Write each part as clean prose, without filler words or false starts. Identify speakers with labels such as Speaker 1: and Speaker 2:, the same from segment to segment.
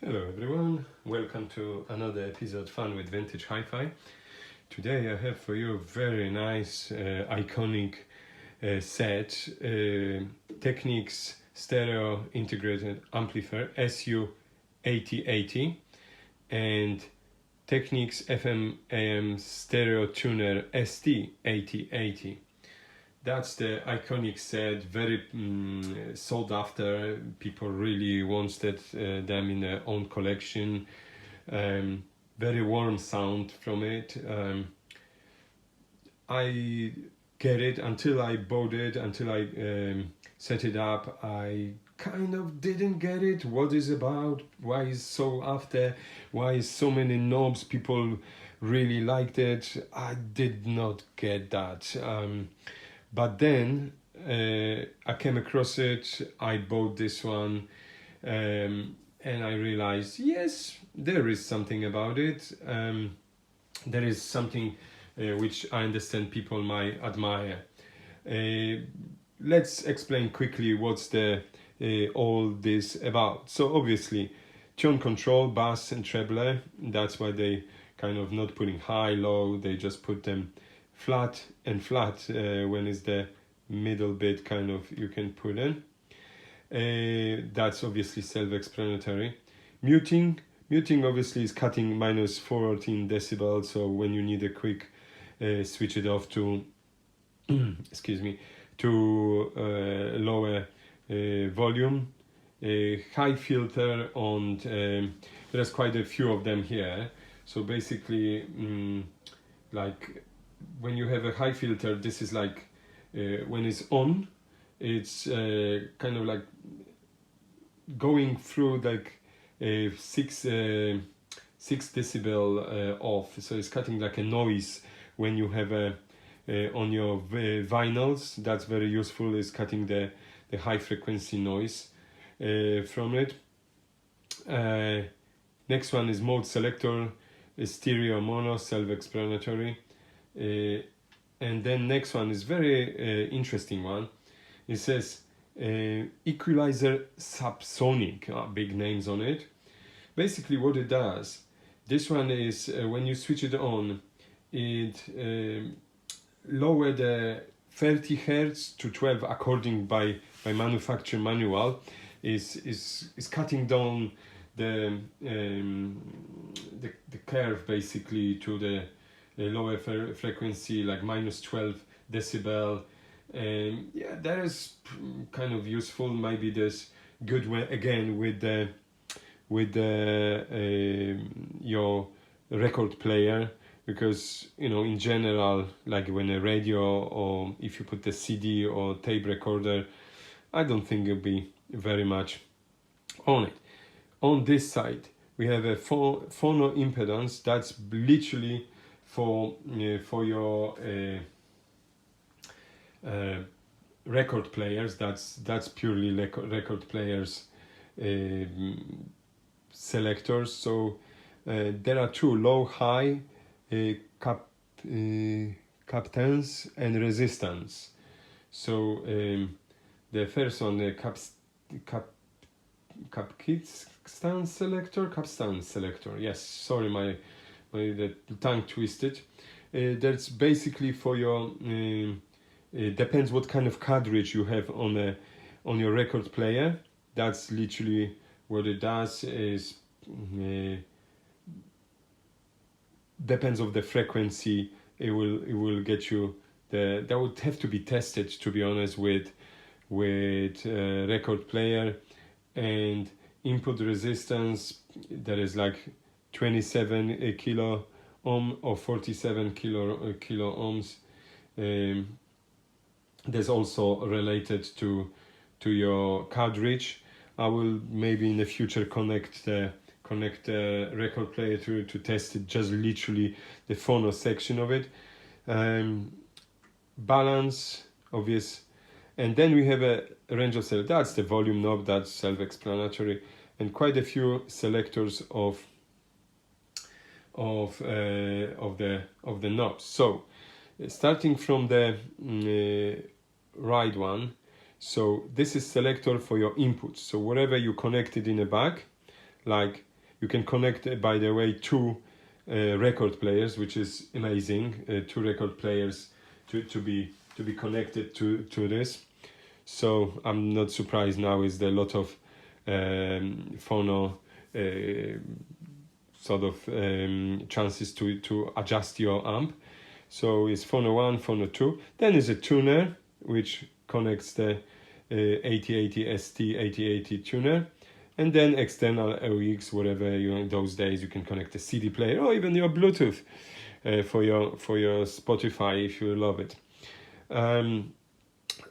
Speaker 1: Hello everyone, welcome to another episode Fun with Vintage Hi-Fi. Today I have for you a very nice iconic set, Technics Stereo Integrated Amplifier SU-8080 and Technics FM AM Stereo Tuner ST-8080. That's the iconic set, very sought after. People really wanted them in their own collection. Very warm sound from it. I get it until I bought it, until I set it up. I kind of didn't get it. What is about? Why is so after? Why is so many knobs? People really liked it. I did not get that. But then I came across it, I bought this one, and I realized, yes, there is something about it. There is something which I understand people might admire. Let's explain quickly what's all this about. So obviously, tone control, bass and treble, that's why they kind of not putting high, low, they just put them flat and flat when it's the middle bit kind of you can put in. That's obviously self-explanatory. Muting obviously is cutting minus 14 decibels, so when you need a quick switch it off to excuse me, to lower volume. High filter, and there's quite a few of them here. So basically like when you have a high filter, this is like when it's on, it's kind of like going through like 6 decibel off, so it's cutting like a noise when you have on your vinyls. That's very useful, is cutting the high frequency noise from it. Next one is mode selector, stereo, mono, self-explanatory. And then next one is very interesting one. It says equalizer subsonic, big names on it. Basically what it does, this one is when you switch it on, it lower the 30 Hertz to 12 according by manufacturer manual, is cutting down the curve basically to the lower frequency, like minus 12 decibel. And yeah, that is kind of useful. Maybe there's good way again with your record player, because you know, in general, like when a radio or if you put the CD or tape recorder, I don't think it'll be very much on it. On this side we have a phono impedance. That's literally for your record players. That's purely record players selectors. So there are two, low, high, captance and resistance. So the first one, the capstance selector. Yes, sorry, the tongue twisted. That's basically for your it depends what kind of cartridge you have on your record player. That's literally what it does, is depends of the frequency. It will get you that would have to be tested, to be honest, with record player. And input resistance, that is like 27 kilo ohm or 47 kilo ohms. There's also related to your cartridge. I will maybe in the future connect the record player to test it, just literally the phono section of it. Balance, obvious. And then we have a range of selectors. That's the volume knob, that's self-explanatory, and quite a few selectors of the knobs. So starting from the right one, so this is selector for your inputs. So whatever you connected in the back, like You can connect, by the way, two record players, which is amazing. Two record players to be connected to this. So I'm not surprised now. Is there a lot of phono sort of chances to adjust your amp. So it's Phono 1, Phono 2. Then is a tuner, which connects the 8080 ST8080 tuner. And then external AUX, whatever you in those days, you can connect a CD player or even your Bluetooth for your Spotify if you love it.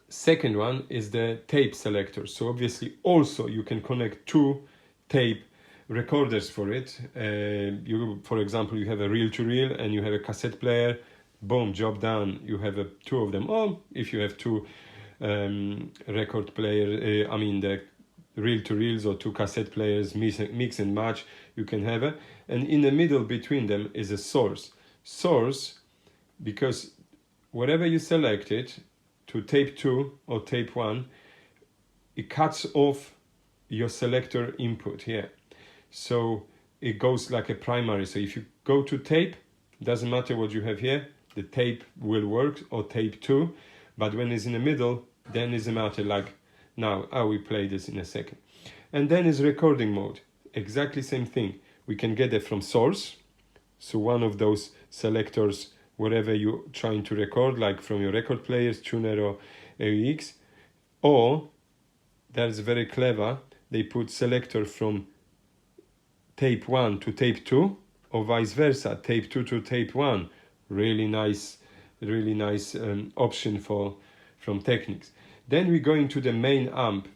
Speaker 1: Second one is the tape selector. So obviously also you can connect two tape recorders for it. For example, you have a reel-to-reel and you have a cassette player. Boom, job done. You have two of them. Or if you have two record player, the reel-to-reels or two cassette players, mix and match, you can have it. And in the middle between them is a source. Source, because whatever you select it to tape 2 or tape 1, it cuts off your selector input here. So it goes like a primary. So if you go to tape, doesn't matter what you have here, the tape will work, or tape 2. But when it's in the middle, then it's a matter like now. I will play this in a second. And then is recording mode. Exactly same thing. We can get it from source. So one of those selectors, whatever you're trying to record, like from your record players, tuner or AUX. Or, that's very clever, they put selector from tape 1 to tape 2, or vice versa, tape 2 to tape 1. Really nice option from Technics. Then we go into the main amp,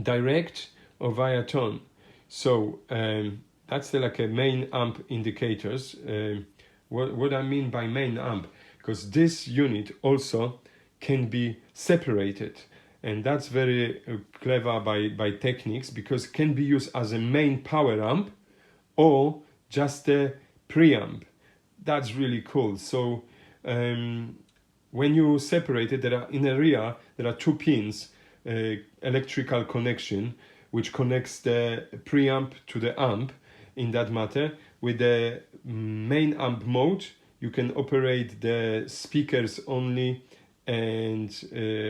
Speaker 1: direct or via tone. So that's like a main amp indicators. What I mean by main amp, because this unit also can be separated, and that's very clever by Technics, because it can be used as a main power amp or just a preamp. That's really cool. So when you separate it, in the rear there are two pins, electrical connection, which connects the preamp to the amp. In that matter, with the main amp mode, you can operate the speakers only, and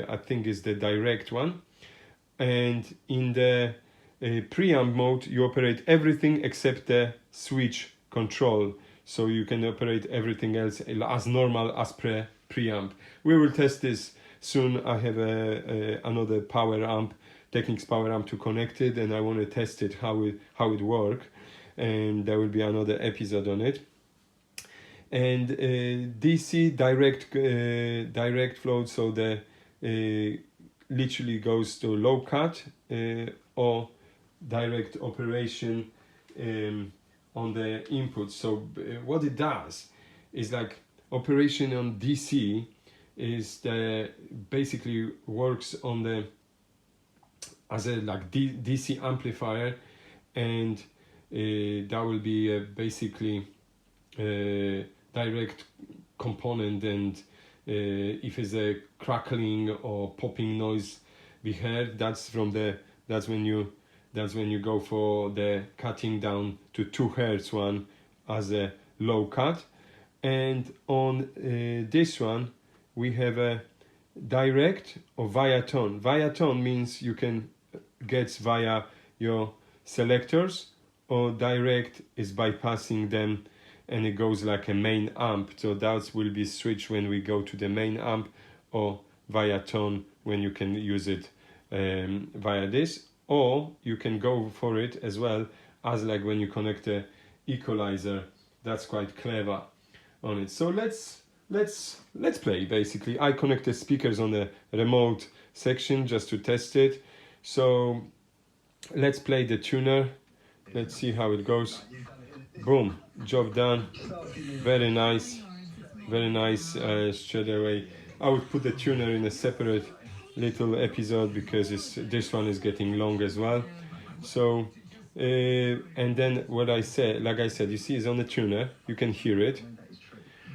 Speaker 1: I think it's the direct one. And in the preamp mode, you operate everything except the switch control. So you can operate everything else as normal as preamp. We will test this soon. I have another power amp, Technics power amp, to connect it, and I want to test it how it works. And there will be another episode on it. And DC direct flow, so the literally goes to low cut or direct operation on the input. So what it does is like operation on DC is basically works on the as a like DC amplifier, and that will be basically direct component, and if it's a crackling or popping noise we heard, that's when you go for the cutting down to 2 Hz one as a low cut. And on this one we have a direct or via tone. Via tone means you can get via your selectors, or direct is bypassing them and it goes like a main amp. So that will be switched when we go to the main amp, or via tone when you can use it via this, or you can go for it as well as like when you connect a equalizer. That's quite clever on it. So let's play. Basically I connect the speakers on the remote section just to test it. So let's play the tuner. Let's see how it goes. Boom, job done. Very nice straight away. I would put the tuner in a separate little episode because this one is getting long as well. So and then like I said, you see it's on the tuner, you can hear it.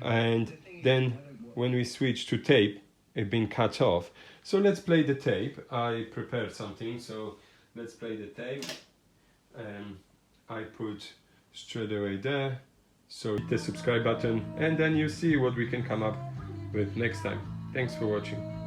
Speaker 1: And then when we switch to tape, it's been cut off. So let's play the tape. I prepared something, so let's play the tape. I I put straight away there. So hit the subscribe button and then you see what we can come up with next time. Thanks for watching.